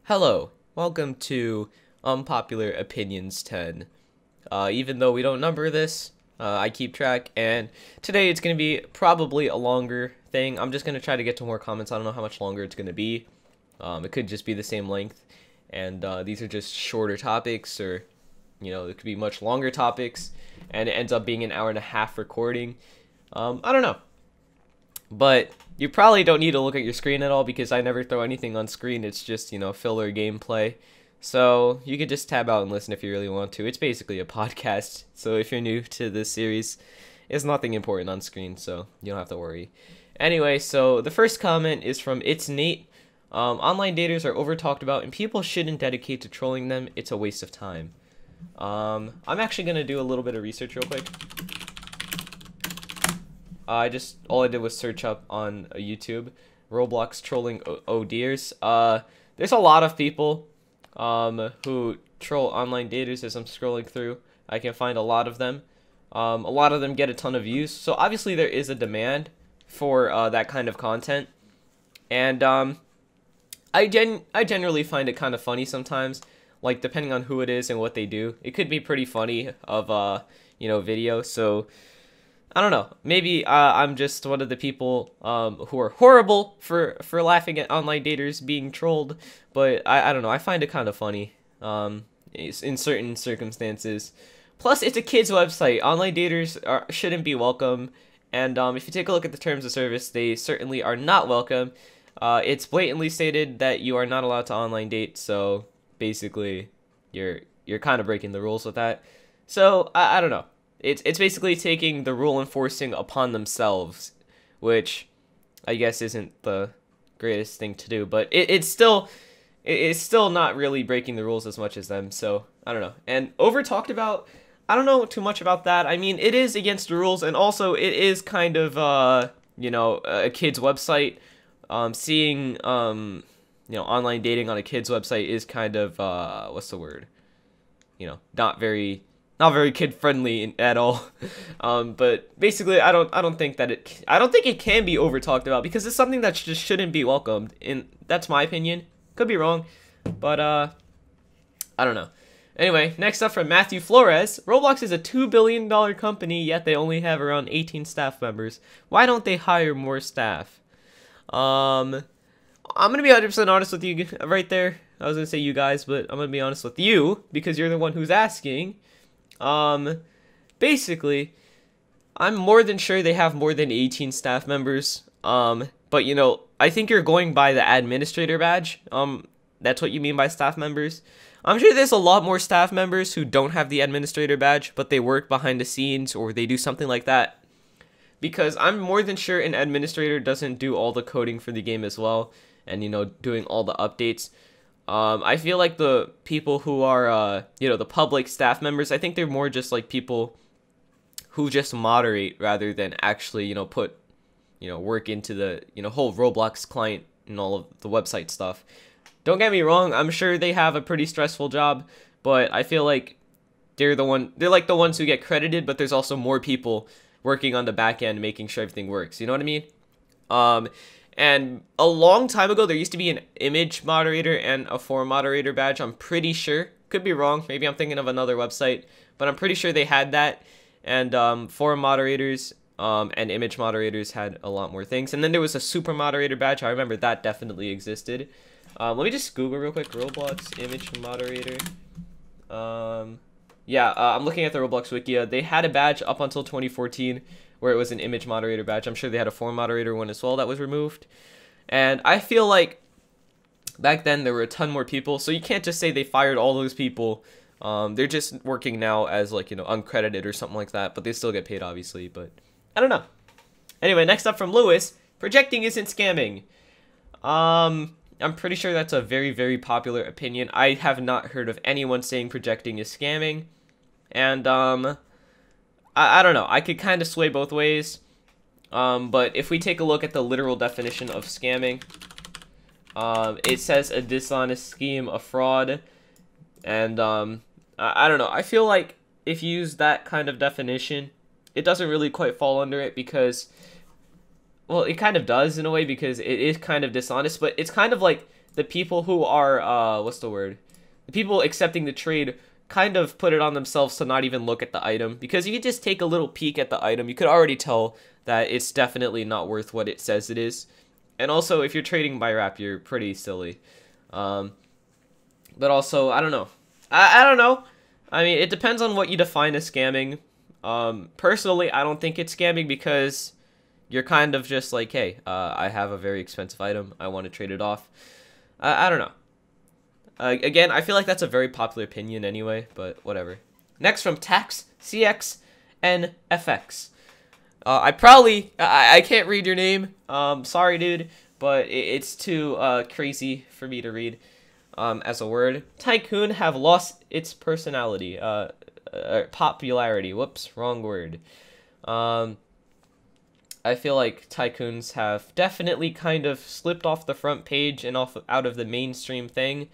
Hello, welcome to Unpopular Opinions 10. Even though we don't number this, I keep track, and today it's going to be probably a longer thing. I'm just going to try to get to more comments. I don't know how much longer it's going to be. It could just be the same length, and these are just shorter topics, or, it could be much longer topics, and it ends up being an hour and a half recording. I don't know. But you probably don't need to look at your screen at all because I never throw anything on screen. It's just, filler gameplay. So you could just tab out and listen if you really want to. It's basically a podcast. So if you're new to this series, it's nothing important on screen, so you don't have to worry. Anyway, so the first comment is from It's Nate. Online daters are over talked about and people shouldn't dedicate to trolling them. It's a waste of time. I'm actually going to do a little bit of research real quick. All I did was search up on YouTube, Roblox trolling ODers. There's a lot of people who troll online daters as I'm scrolling through. I can find a lot of them. A lot of them get a ton of views. So obviously there is a demand for that kind of content. And I generally find it kind of funny sometimes, like depending on who it is and what they do. It could be pretty funny of video. So I don't know. Maybe I'm just one of the people who are horrible for laughing at online daters being trolled, but I don't know. I find it kind of funny in certain circumstances. Plus, it's a kids' website. Online daters shouldn't be welcome, and if you take a look at the terms of service, they certainly are not welcome. It's blatantly stated that you are not allowed to online date, so basically, you're kind of breaking the rules with that. So I don't know. It's basically taking the rule enforcing upon themselves, which I guess isn't the greatest thing to do, but it's still not really breaking the rules as much as them. So I don't know. And over talked about, I don't know too much about that. I mean, it is against the rules, and also it is kind of a kid's website. Seeing online dating on a kid's website is kind of what's the word? Not very kid friendly at all. But basically I don't think it can be over talked about because it's something that just shouldn't be welcomed, and that's my opinion. Could be wrong, but I don't know. Anyway, next up from Matthew Flores. Roblox is a $2 billion company, yet they only have around 18 staff members. Why don't they hire more staff? I'm gonna be 100% honest with you right there. I was gonna say you guys, but I'm gonna be honest with you because you're the one who's asking. Basically, I'm more than sure they have more than 18 staff members, but I think you're going by the administrator badge. That's what you mean by staff members. I'm sure there's a lot more staff members who don't have the administrator badge, but they work behind the scenes or they do something like that, because I'm more than sure an administrator doesn't do all the coding for the game as well, and doing all the updates. I feel like the people who are, the public staff members, I think they're more just like people who just moderate rather than actually, put, work into the, whole Roblox client and all of the website stuff. Don't get me wrong, I'm sure they have a pretty stressful job, but I feel like they're like the ones who get credited, but there's also more people working on the back end making sure everything works. You know what I mean? And a long time ago, there used to be an image moderator and a forum moderator badge. I'm pretty sure. Could be wrong. Maybe I'm thinking of another website. But I'm pretty sure they had that. And forum moderators and image moderators had a lot more things. And then there was a super moderator badge. I remember that definitely existed. Let me just Google real quick. Roblox image moderator. I'm looking at the Roblox Wikia. They had a badge up until 2014. Where it was an image moderator badge. I'm sure they had a forum moderator one as well that was removed. And I feel like back then there were a ton more people, so you can't just say they fired all those people. They're just working now as like, uncredited or something like that, but they still get paid obviously, but I don't know. Anyway, next up from Lewis, projecting isn't scamming. I'm pretty sure that's a very, very popular opinion. I have not heard of anyone saying projecting is scamming. And I don't know. I could kind of sway both ways. But if we take a look at the literal definition of scamming, it says a dishonest scheme, a fraud. And I don't know. I feel like if you use that kind of definition, it doesn't really quite fall under it because, well, it kind of does in a way because it is kind of dishonest, but it's kind of like the people who are what's the word? The people accepting the trade kind of put it on themselves to not even look at the item, because if you just take a little peek at the item, you could already tell that it's definitely not worth what it says it is. And also, if you're trading by wrap, you're pretty silly. But also, I don't know. I don't know. I mean, it depends on what you define as scamming. Personally, I don't think it's scamming, because you're kind of just like, hey, I have a very expensive item, I want to trade it off. I don't know. Again, I feel like that's a very popular opinion anyway, but whatever. Next, from Tax CX and FX. I can't read your name. Sorry, dude, but it's too crazy for me to read as a word. Tycoon have lost its personality. Popularity. Whoops, wrong word. I feel like Tycoons have definitely kind of slipped off the front page and out of the mainstream thing,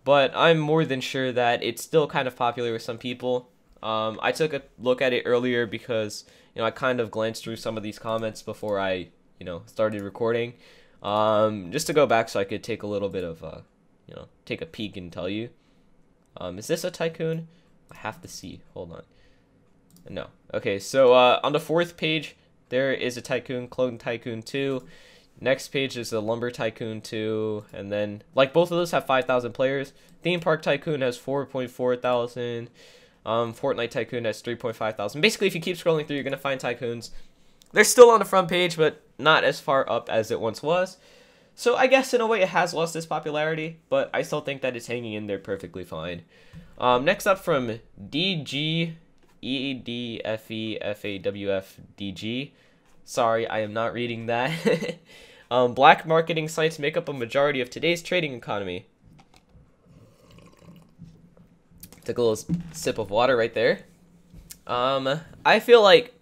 but I'm more than sure that it's still kind of popular with some people. I took a look at it earlier because, I kind of glanced through some of these comments before I, started recording, just to go back so I could take a little bit of, take a peek and tell you. Is this a Tycoon? I have to see. Hold on. No. Okay, so on the 4th page, there is a Tycoon, Clothing Tycoon 2. Next page is the Lumber Tycoon 2, and then, like, both of those have 5,000 players. Theme Park Tycoon has 4.4 thousand. Fortnite Tycoon has 3.5 thousand. Basically, if you keep scrolling through, you're going to find Tycoons. They're still on the front page, but not as far up as it once was. So I guess, in a way, it has lost its popularity, but I still think that it's hanging in there perfectly fine. Next up, from DGEDFEFAWFDG. Sorry, I am not reading that. Black marketing sites make up a majority of today's trading economy. Took a little sip of water right there. I feel like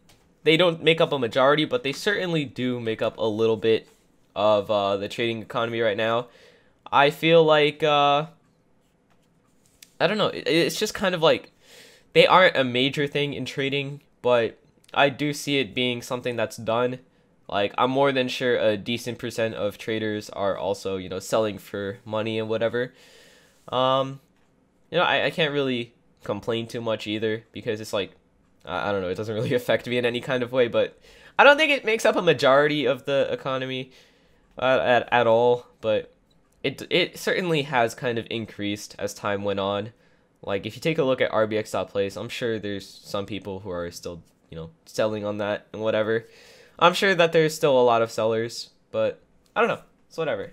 they don't make up a majority, but they certainly do make up a little bit of the trading economy right now. I feel like, I don't know, it's just kind of like, they aren't a major thing in trading, but I do see it being something that's done. Like, I'm more than sure a decent percent of traders are also, selling for money and whatever. I can't really complain too much either, because it's like, I don't know, it doesn't really affect me in any kind of way, but I don't think it makes up a majority of the economy at all, but it certainly has kind of increased as time went on. Like, if you take a look at RBX.plays, I'm sure there's some people who are still, selling on that and whatever. I'm sure that there's still a lot of sellers, but I don't know. It's whatever.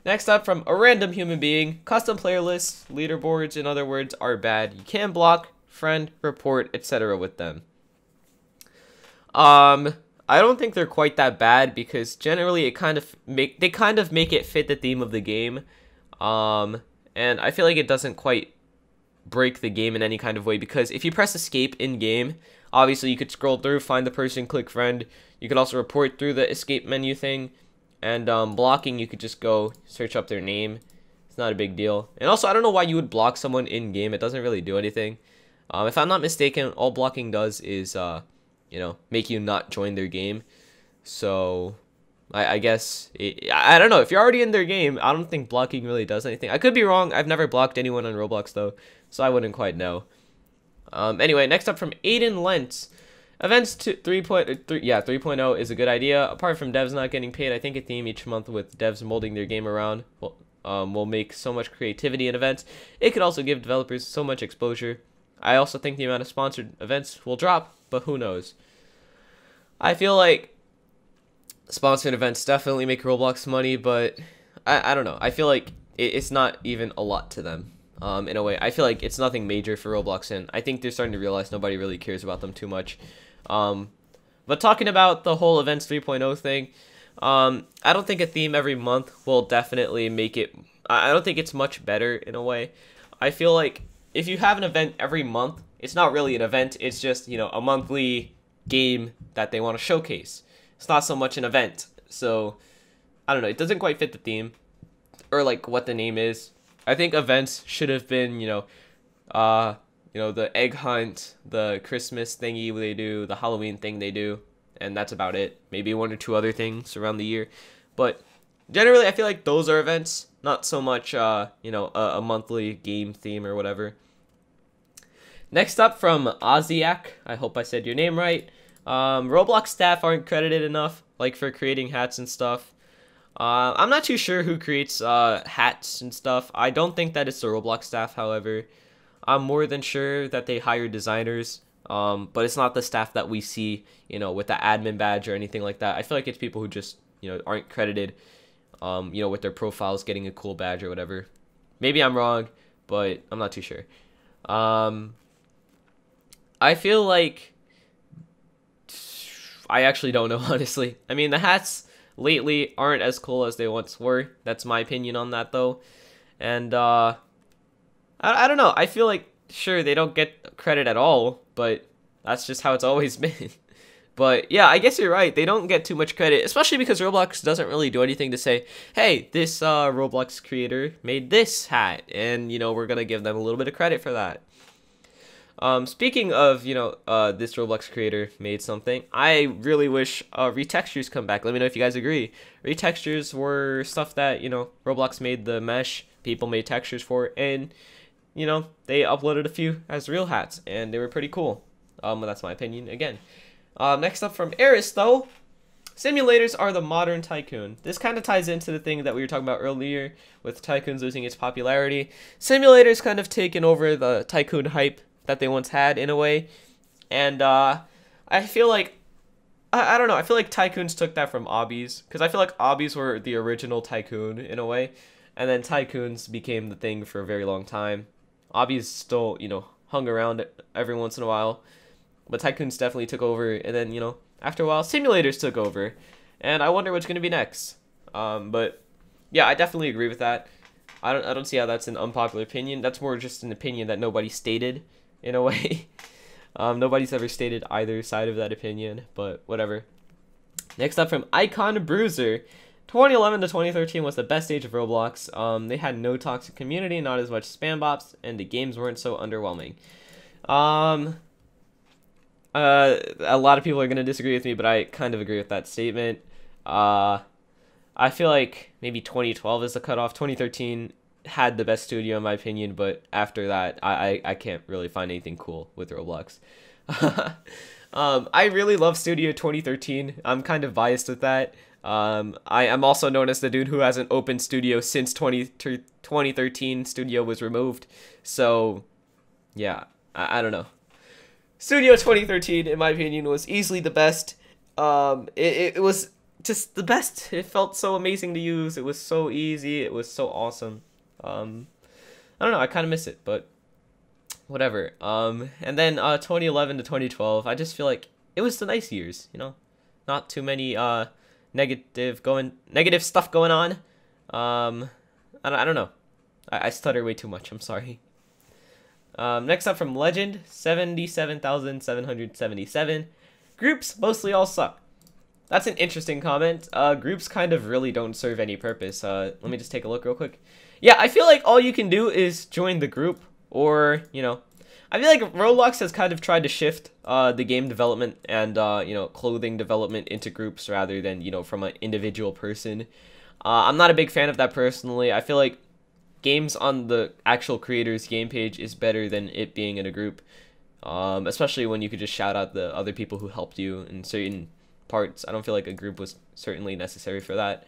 Next up, from a random human being, custom player lists, leaderboards, in other words, are bad. You can block, friend, report, etc. with them. I don't think they're quite that bad, because generally they kind of make it fit the theme of the game. And I feel like it doesn't quite break the game in any kind of way, because if you press escape in game, obviously you could scroll through, find the person, click friend. You could also report through the escape menu thing, and blocking, you could just go search up their name. It's not a big deal. And also, I don't know why you would block someone in game. It doesn't really do anything. If I'm not mistaken, all blocking does is make you not join their game. So I guess I don't know, if you're already in their game, I don't think blocking really does anything. I could be wrong. I've never blocked anyone on Roblox though, so I wouldn't quite know. Anyway, next up, from Aiden Lentz. Events 3.0 is a good idea. Apart from devs not getting paid, I think a theme each month with devs molding their game around will make so much creativity in events. It could also give developers so much exposure. I also think the amount of sponsored events will drop, but who knows. I feel like sponsored events definitely make Roblox money, but I don't know. I feel like it's not even a lot to them. In a way, I feel like it's nothing major for Roblox, and I think they're starting to realize nobody really cares about them too much. But talking about the whole Events 3.0 thing, I don't think a theme every month will definitely make it. I don't think it's much better in a way. I feel like if you have an event every month, it's not really an event. It's just, a monthly game that they want to showcase. It's not so much an event. So, I don't know. It doesn't quite fit the theme, or like what the name is. I think events should have been, the egg hunt, the Christmas thingy they do, the Halloween thing they do, and that's about it. Maybe one or two other things around the year. But Generally, I feel like those are events, not so much, you know, a monthly game theme or whatever. Next up from Oziak, I hope I said your name right. Roblox staff aren't credited enough, like for creating hats and stuff. I'm not too sure who creates hats and stuff. I don't think that it's the Roblox staff, however. I'm more than sure that they hire designers, but it's not the staff that we see, you know, with the admin badge or anything like that. I feel like it's people who just, you know, aren't credited, you know, with their profiles getting a cool badge or whatever. Maybe I'm wrong, but I'm not too sure. I feel like I actually don't know, honestly. I mean, the hats lately aren't as cool as they once were. That's my opinion on that, though. And, I don't know. I feel like, sure, they don't get credit at all, but that's just how it's always been. But, yeah, I guess you're right. They don't get too much credit, especially because Roblox doesn't really do anything to say, hey, this Roblox creator made this hat, and, you know, we're going to give them a little bit of credit for that. Speaking of, you know, this Roblox creator made something, I really wish retextures come back. Let me know if you guys agree. Retextures were stuff that, you know, Roblox made the mesh, people made textures for, and, you know, they uploaded a few as real hats, and they were pretty cool. That's my opinion, again. Next up from Eris, though, simulators are the modern tycoon. This kind of ties into the thing that we were talking about earlier, with Tycoons losing its popularity. Simulators kind of taken over the tycoon hype that they once had in a way, and I feel like I don't know, I feel like Tycoons took that from obbies, because I feel like obbies were the original tycoon in a way, and then Tycoons became the thing for a very long time. Obbies still, you know, hung around every once in a while, but Tycoons definitely took over, and then, you know, after a while simulators took over, and I wonder what's going to be next. But yeah, I definitely agree with that. I don't see how that's an unpopular opinion. That's more just an opinion that nobody stated, in a way. Nobody's ever stated either side of that opinion, but whatever. Next up from Icon Bruiser, 2011 to 2013 was the best age of Roblox. They had no toxic community, not as much spam bots, and the games weren't so underwhelming. A lot of people are going to disagree with me, but I kind of agree with that statement. I feel like maybe 2012 is the cutoff. 2013 had the best studio in my opinion, but after that I can't really find anything cool with Roblox. I really love Studio 2013. I'm kind of biased with that. I am also known as the dude who hasn't opened Studio since 2013 Studio was removed. So yeah, I don't know. Studio 2013 in my opinion was easily the best. It was just the best. It felt so amazing to use. It was so easy. It was so awesome. I don't know, I kind of miss it, but whatever. And then 2011 to 2012, I just feel like it was the nice years, you know, not too many negative stuff going on. I don't know. I stutter way too much. I'm sorry. Next up from Legend, 77,777. Groups mostly all suck. That's an interesting comment. Groups kind of really don't serve any purpose. Let me just take a look real quick. Yeah, I feel like all you can do is join the group, or, you know, I feel like Roblox has kind of tried to shift the game development and, you know, clothing development into groups rather than, you know, from an individual person. I'm not a big fan of that personally. I feel like games on the actual creator's game page is better than it being in a group, especially when you could just shout out the other people who helped you in certain parts. I don't feel like a group was certainly necessary for that.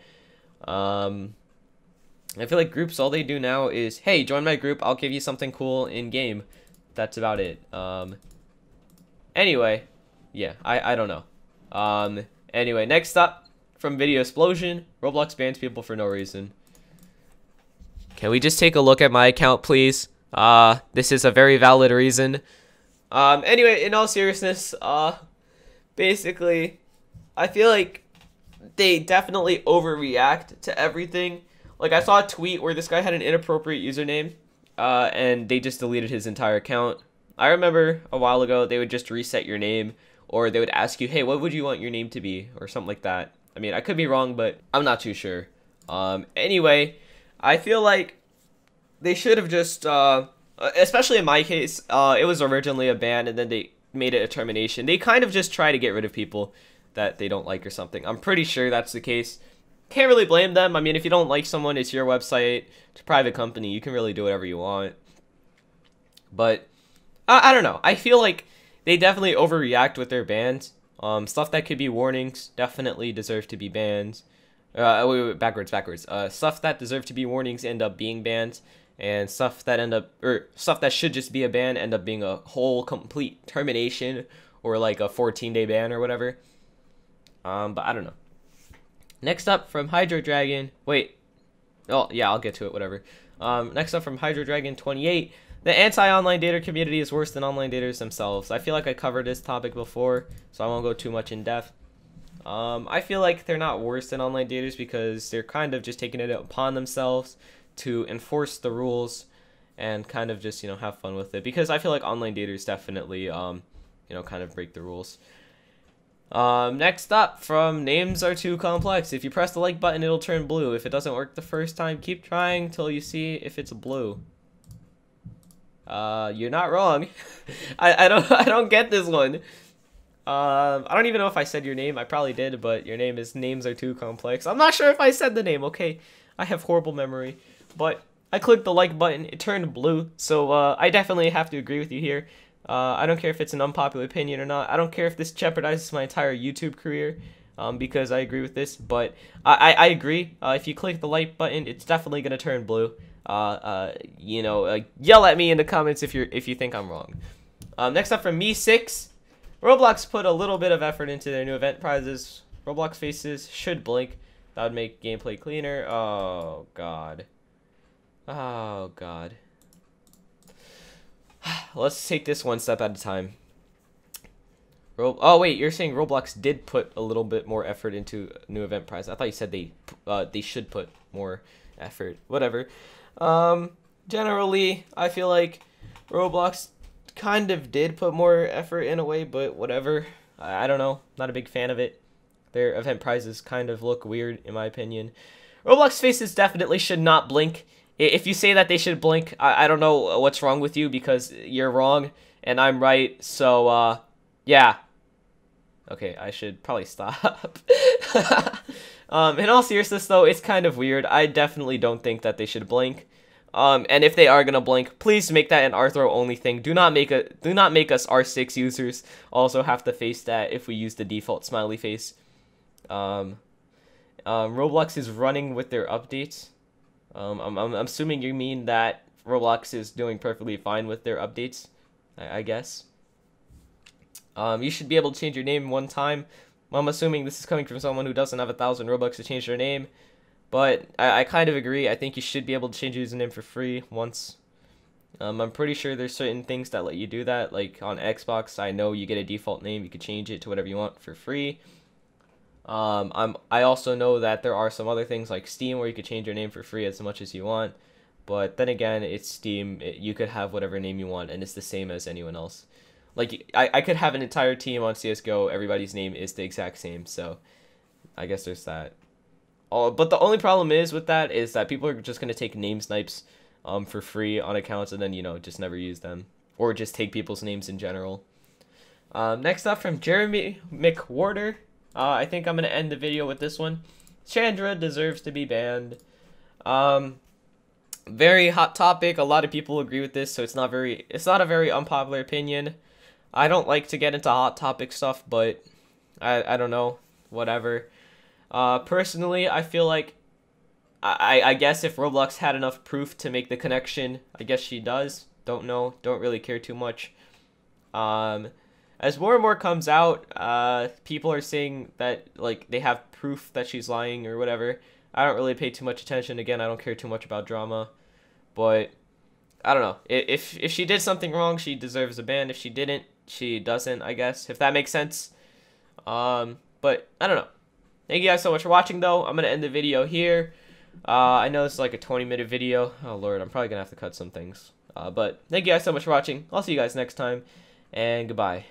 I feel like groups, all they do now is, hey, join my group, I'll give you something cool in game. That's about it. Anyway, yeah, I don't know. Anyway, next up from Video Explosion, Roblox bans people for no reason. Can we just take a look at my account, please? This is a very valid reason. Anyway, in all seriousness, basically, I feel like they definitely overreact to everything. Like, I saw a tweet where this guy had an inappropriate username, and they just deleted his entire account. I remember a while ago, they would just reset your name, or they would ask you, hey, what would you want your name to be, or something like that. I mean, I could be wrong, but I'm not too sure. Anyway, I feel like they should have just, especially in my case, it was originally a ban, and then they made it a termination. They kind of just try to get rid of people that they don't like or something. I'm pretty sure that's the case. can't really blame them. I mean, if you don't like someone, it's your website, it's a private company, you can really do whatever you want. But I don't know. I feel like they definitely overreact with their bans. Stuff that could be warnings definitely deserve to be banned. Wait, backwards. Stuff that deserve to be warnings end up being banned, and stuff that should just be a ban end up being a whole complete termination or like a 14-day ban or whatever. But I don't know. Next up from Hydro Dragon. Wait. Oh yeah, I'll get to it. Whatever. Next up from Hydro Dragon 28. The anti-online dater community is worse than online daters themselves. I feel like I covered this topic before, so I won't go too much in depth. I feel like they're not worse than online daters because they're kind of just taking it upon themselves to enforce the rules and kind of just, have fun with it. Because I feel like online daters definitely, kind of break the rules. Next up from Names Are Too Complex. If you press the like button, it'll turn blue. If it doesn't work the first time, keep trying till you see if it's blue. You're not wrong. I don't get this one. I don't even know if I said your name. I probably did, but your name is Names Are Too Complex. I'm not sure if I said the name. Okay, I have horrible memory, but I clicked the like button. It turned blue, so I definitely have to agree with you here. I don't care if it's an unpopular opinion or not. I don't care if this jeopardizes my entire YouTube career, because I agree with this. But I agree. If you click the like button, it's definitely gonna turn blue. Yell at me in the comments if you think I'm wrong. Next up from Me6. Roblox put a little bit of effort into their new event prizes. Roblox faces should blink. That would make gameplay cleaner. Oh god. Oh god. Let's take this one step at a time. Oh wait, you're saying Roblox did put a little bit more effort into new event prize. I thought you said they should put more effort. Whatever. Generally, I feel like Roblox kind of did put more effort in a way, but whatever. I don't know. Not a big fan of it. Their event prizes kind of look weird, in my opinion. Roblox faces definitely should not blink. If you say that they should blink, I don't know what's wrong with you, because you're wrong and I'm right. So, yeah. Okay, I should probably stop. In all seriousness, though, it's kind of weird. I definitely don't think that they should blink. And if they are gonna blink, please make that an Arthro only thing. Do not make us R6 users also have to face that if we use the default smiley face. Roblox is running with their updates. I'm assuming you mean that Roblox is doing perfectly fine with their updates, I guess. You should be able to change your name one time. I'm assuming this is coming from someone who doesn't have 1,000 Robux to change their name. But I kind of agree. I think you should be able to change your username for free once. I'm pretty sure there's certain things that let you do that. Like on Xbox, I know you get a default name. You can change it to whatever you want for free. I also know that there are some other things like Steam where you could change your name for free as much as you want. But then again, it's Steam. You could have whatever name you want, and it's the same as anyone else. Like, I could have an entire team on CSGO. Everybody's name is the exact same. So I guess there's that. But the only problem is with that is that people are just going to take name snipes for free on accounts and then, just never use them. Or just take people's names in general. Next up from Jeremy McWhorter. I think I'm going to end the video with this one. Chandra deserves to be banned. Very hot topic. A lot of people agree with this, so it's not a very unpopular opinion. I don't like to get into hot topic stuff, but I don't know. Whatever. Personally, I feel like I guess if Roblox had enough proof to make the connection, I guess she does. Don't know. Don't really care too much. As more and more comes out, people are saying that like they have proof that she's lying or whatever. I don't really pay too much attention. Again, I don't care too much about drama. But I don't know. If she did something wrong, she deserves a ban. If she didn't, she doesn't, I guess. If that makes sense. But I don't know. Thank you guys so much for watching, though. I'm going to end the video here. I know this is like a 20-minute video. Oh, Lord. I'm probably going to have to cut some things. But thank you guys so much for watching. I'll see you guys next time. And goodbye.